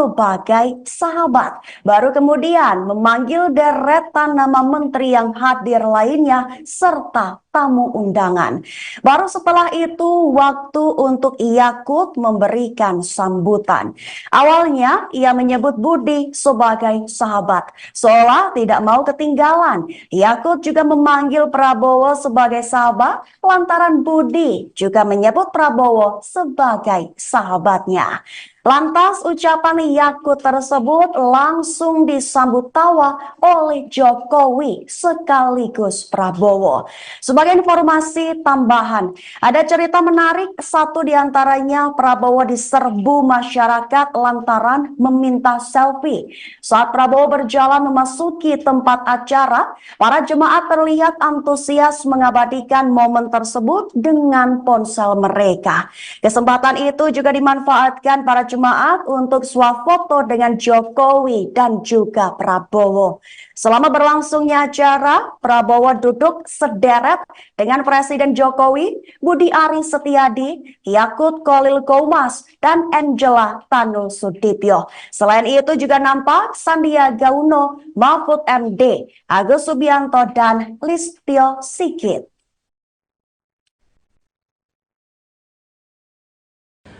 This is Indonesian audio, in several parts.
sebagai sahabat. Baru kemudian memanggil deretan nama menteri yang hadir lainnya serta tamu undangan. Baru setelah itu waktu untuk Yakut memberikan sambutan. Awalnya ia menyebut Budi sebagai sahabat, seolah tidak mau ketinggalan. Yakut juga memanggil Prabowo sebagai sahabat lantaran Budi juga menyebut Prabowo sebagai sahabatnya. Lantas ucapan Yakut tersebut langsung disambut tawa oleh Jokowi sekaligus Prabowo. Sebagai informasi tambahan, ada cerita menarik, satu diantaranya Prabowo diserbu masyarakat lantaran meminta selfie. Saat Prabowo berjalan memasuki tempat acara, para jemaat terlihat antusias mengabadikan momen tersebut dengan ponsel mereka. Kesempatan itu juga dimanfaatkan para jemaat untuk swafoto dengan Jokowi dan juga Prabowo. Selama berlangsungnya acara, Prabowo duduk sederet dengan Presiden Jokowi, Budi Ari Setiadi, Yakut Khalil Qomas, dan Angela Tanu Sudibyo. Selain itu juga nampak Sandiaga Uno, Mahfud MD, Agus Subianto, dan Listio Sigit.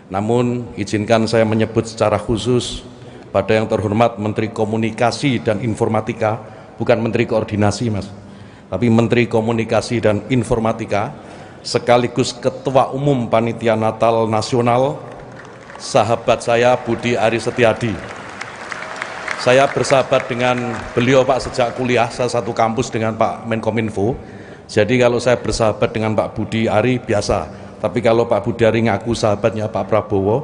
Namun izinkan saya menyebut secara khusus pada yang terhormat Menteri Komunikasi dan Informatika, bukan Menteri Koordinasi Mas, tapi Menteri Komunikasi dan Informatika, sekaligus Ketua Umum Panitia Natal Nasional, sahabat saya Budi Ari Setiadi. Saya bersahabat dengan beliau Pak sejak kuliah, saya satu kampus dengan Pak Menkominfo. Jadi kalau saya bersahabat dengan Pak Budi Ari biasa. Tapi kalau Pak Budi Ari ngaku sahabatnya Pak Prabowo,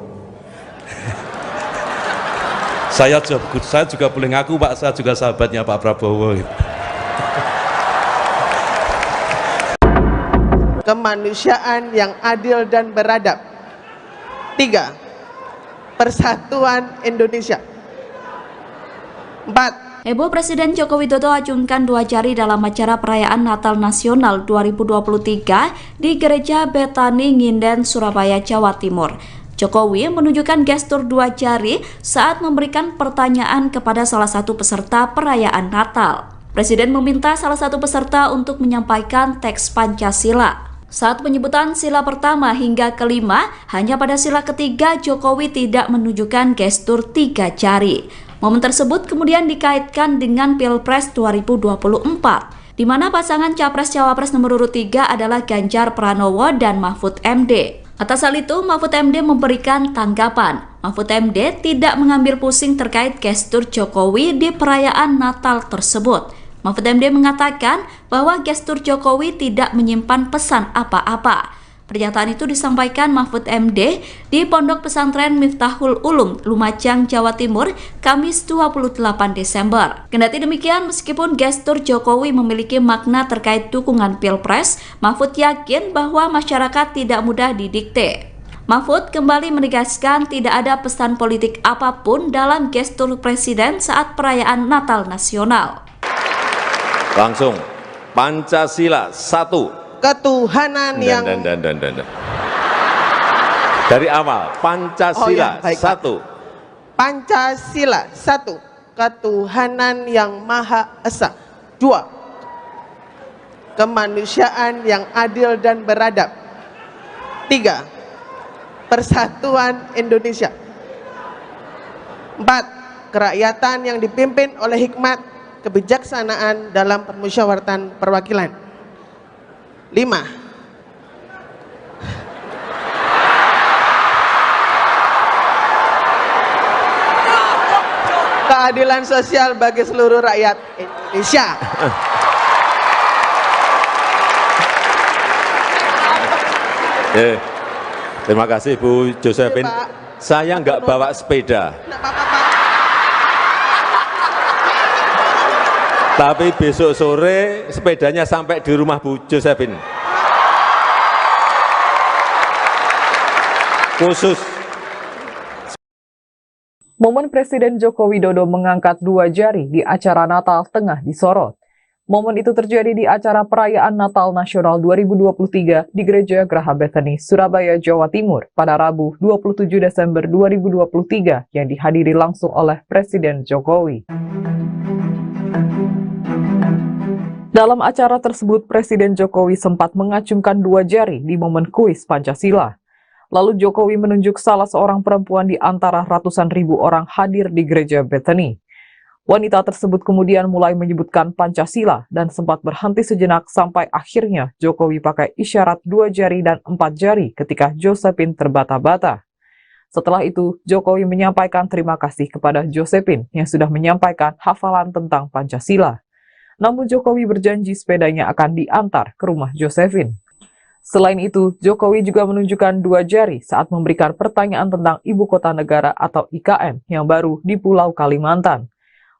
saya juga boleh ngaku Pak, saya juga sahabatnya Pak Prabowo. Kemanusiaan yang adil dan beradab. 3. Persatuan Indonesia. 4. Heboh Presiden Joko Widodo acungkan 2 jari dalam acara perayaan Natal Nasional 2023 di Gereja Betani Nginden, Surabaya, Jawa Timur. Jokowi menunjukkan gestur 2 jari saat memberikan pertanyaan kepada salah satu peserta perayaan Natal. Presiden meminta salah satu peserta untuk menyampaikan teks Pancasila. Saat penyebutan sila pertama hingga kelima, hanya pada sila ketiga Jokowi tidak menunjukkan gestur 3 jari. Momen tersebut kemudian dikaitkan dengan Pilpres 2024, di mana pasangan Capres-Cawapres nomor urut 3 adalah Ganjar Pranowo dan Mahfud MD. Atas hal itu, Mahfud MD memberikan tanggapan. Mahfud MD tidak mengambil pusing terkait gestur Jokowi di perayaan Natal tersebut. Mahfud MD mengatakan bahwa gestur Jokowi tidak menyimpan pesan apa-apa. Pernyataan itu disampaikan Mahfud MD di Pondok Pesantren Miftahul Ulum, Lumajang, Jawa Timur, Kamis 28 Desember. Kendati demikian, meskipun gestur Jokowi memiliki makna terkait dukungan Pilpres, Mahfud yakin bahwa masyarakat tidak mudah didikte. Mahfud kembali menegaskan tidak ada pesan politik apapun dalam gestur Presiden saat perayaan Natal Nasional. Langsung, Pancasila 1. Ketuhanan yang dari awal, Pancasila 1. Pancasila 1. Ketuhanan yang Maha Esa. 2. Kemanusiaan yang adil dan beradab. 3. Persatuan Indonesia. 4. Kerakyatan yang dipimpin oleh hikmat kebijaksanaan dalam permusyawaratan perwakilan. 5. Keadilan sosial bagi seluruh rakyat Indonesia. Terima kasih Bu Josephine. Saya nggak bawa sepeda. Tapi besok sore sepedanya sampai di rumah Bu Josephine. Khusus. Momen Presiden Joko Widodo mengangkat 2 jari di acara Natal tengah disorot. Momen itu terjadi di acara perayaan Natal Nasional 2023 di Gereja Graha Bethany, Surabaya, Jawa Timur pada Rabu 27 Desember 2023 yang dihadiri langsung oleh Presiden Jokowi. Dalam acara tersebut, Presiden Jokowi sempat mengacungkan 2 jari di momen kuis Pancasila. Lalu Jokowi menunjuk salah seorang perempuan di antara ratusan ribu orang hadir di Gereja Bethany. Wanita tersebut kemudian mulai menyebutkan Pancasila dan sempat berhenti sejenak sampai akhirnya Jokowi pakai isyarat 2 jari dan 4 jari ketika Josephine terbata-bata. Setelah itu, Jokowi menyampaikan terima kasih kepada Josephine yang sudah menyampaikan hafalan tentang Pancasila. Namun Jokowi berjanji sepedanya akan diantar ke rumah Josephine. Selain itu, Jokowi juga menunjukkan 2 jari saat memberikan pertanyaan tentang Ibu Kota Negara atau IKN yang baru di Pulau Kalimantan.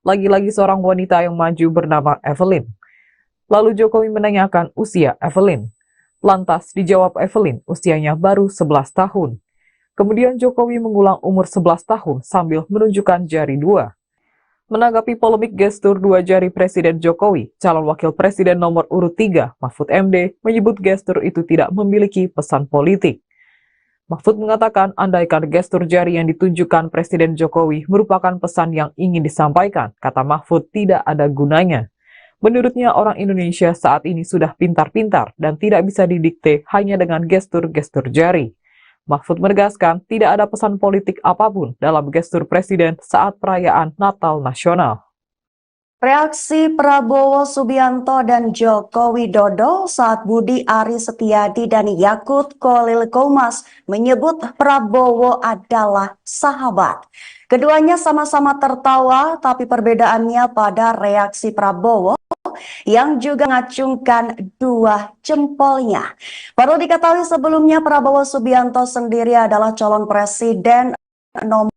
Lagi-lagi seorang wanita yang maju bernama Evelyn. Lalu Jokowi menanyakan usia Evelyn. Lantas dijawab Evelyn usianya baru 11 tahun. Kemudian Jokowi mengulang umur 11 tahun sambil menunjukkan jari 2. Menanggapi polemik gestur 2 jari Presiden Jokowi, calon wakil presiden nomor urut 3, Mahfud MD, menyebut gestur itu tidak memiliki pesan politik. Mahfud mengatakan andaikan gestur jari yang ditunjukkan Presiden Jokowi merupakan pesan yang ingin disampaikan, kata Mahfud tidak ada gunanya. Menurutnya orang Indonesia saat ini sudah pintar-pintar dan tidak bisa didikte hanya dengan gestur-gestur jari. Mahfud menegaskan tidak ada pesan politik apapun dalam gestur Presiden saat perayaan Natal Nasional. Reaksi Prabowo Subianto dan Joko Widodo saat Budi Ari Setiadi dan Yakut Khalil Qomas menyebut Prabowo adalah sahabat. Keduanya sama-sama tertawa, tapi perbedaannya pada reaksi Prabowo yang juga mengacungkan 2 jempolnya. Perlu diketahui sebelumnya Prabowo Subianto sendiri adalah calon presiden nomor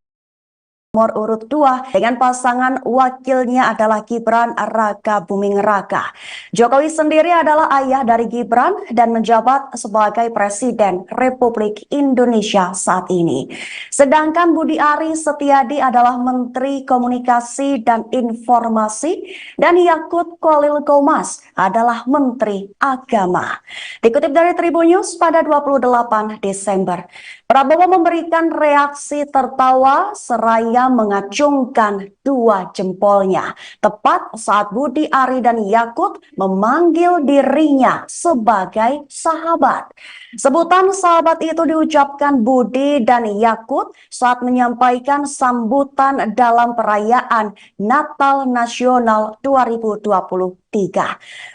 urut 2 dengan pasangan wakilnya adalah Gibran Raka Buming Raka. Jokowi sendiri adalah ayah dari Gibran dan menjabat sebagai Presiden Republik Indonesia saat ini. Sedangkan Budi Ari Setiadi adalah Menteri Komunikasi dan Informasi dan Yakut Khalil Qomas adalah Menteri Agama. Dikutip dari Tribun News pada 28 Desember, Prabowo memberikan reaksi tertawa seraya mengacungkan 2 jempolnya tepat saat Budi Ari dan Yakut memanggil dirinya sebagai sahabat. Sebutan sahabat itu diucapkan Budi dan Yakut saat menyampaikan sambutan dalam perayaan Natal Nasional 2023.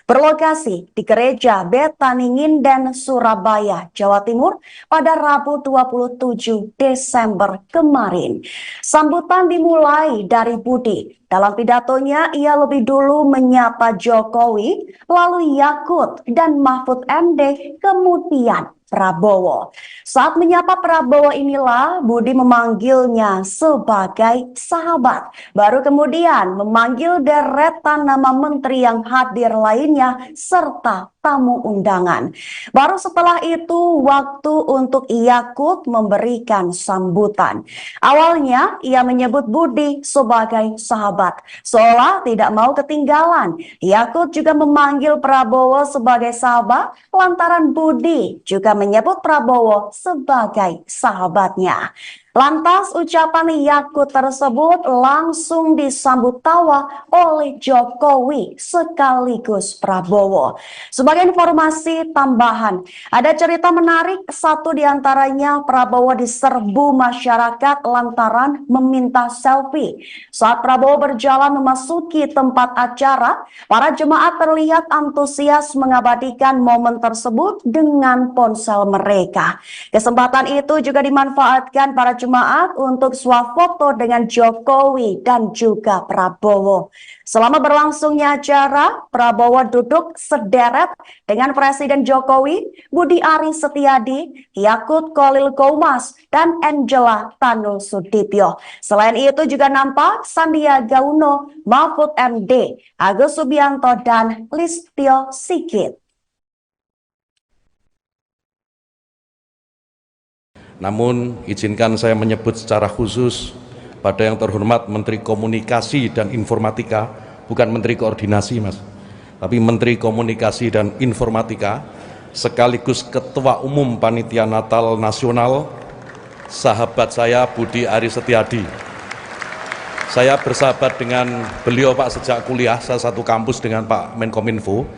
Berlokasi di Gereja Bethany Nginden, Surabaya, Jawa Timur pada Rabu 27 Desember kemarin. Sambutan dimulai dari Budi. Dalam pidatonya, ia lebih dulu menyapa Jokowi, lalu Yakut dan Mahfud MD, kemudian Prabowo. Saat menyapa Prabowo inilah Budi memanggilnya sebagai sahabat. Baru kemudian memanggil deretan nama menteri yang hadir lainnya serta tamu undangan. Baru setelah itu waktu untuk Yakut memberikan sambutan. Awalnya ia menyebut Budi sebagai sahabat, seolah tidak mau ketinggalan. Yakut juga memanggil Prabowo sebagai sahabat lantaran Budi juga menyebut Prabowo sebagai sahabatnya. Lantas ucapan Yakut tersebut langsung disambut tawa oleh Jokowi sekaligus Prabowo. Sebagai informasi tambahan, ada cerita menarik, satu diantaranya Prabowo diserbu masyarakat lantaran meminta selfie. Saat Prabowo berjalan memasuki tempat acara, para jemaat terlihat antusias mengabadikan momen tersebut dengan ponsel mereka. Kesempatan itu juga dimanfaatkan para jemaat untuk swafoto dengan Jokowi dan juga Prabowo. Selama berlangsungnya acara, Prabowo duduk sederet dengan Presiden Jokowi, Budi Ari Setiadi, Yakut Khalil Qomas, dan Angela Tanu Sudibyo. Selain itu juga nampak Sandiaga Uno, Mahfud MD, Agus Subianto, dan Listio Sigit. Namun, izinkan saya menyebut secara khusus pada yang terhormat Menteri Komunikasi dan Informatika, bukan Menteri Koordinasi, Mas. tapi Menteri Komunikasi dan Informatika sekaligus Ketua Umum Panitia Natal Nasional, sahabat saya Budi Aris Setiadi. Saya bersahabat dengan beliau Pak sejak kuliah, saya satu kampus dengan Pak Menkominfo.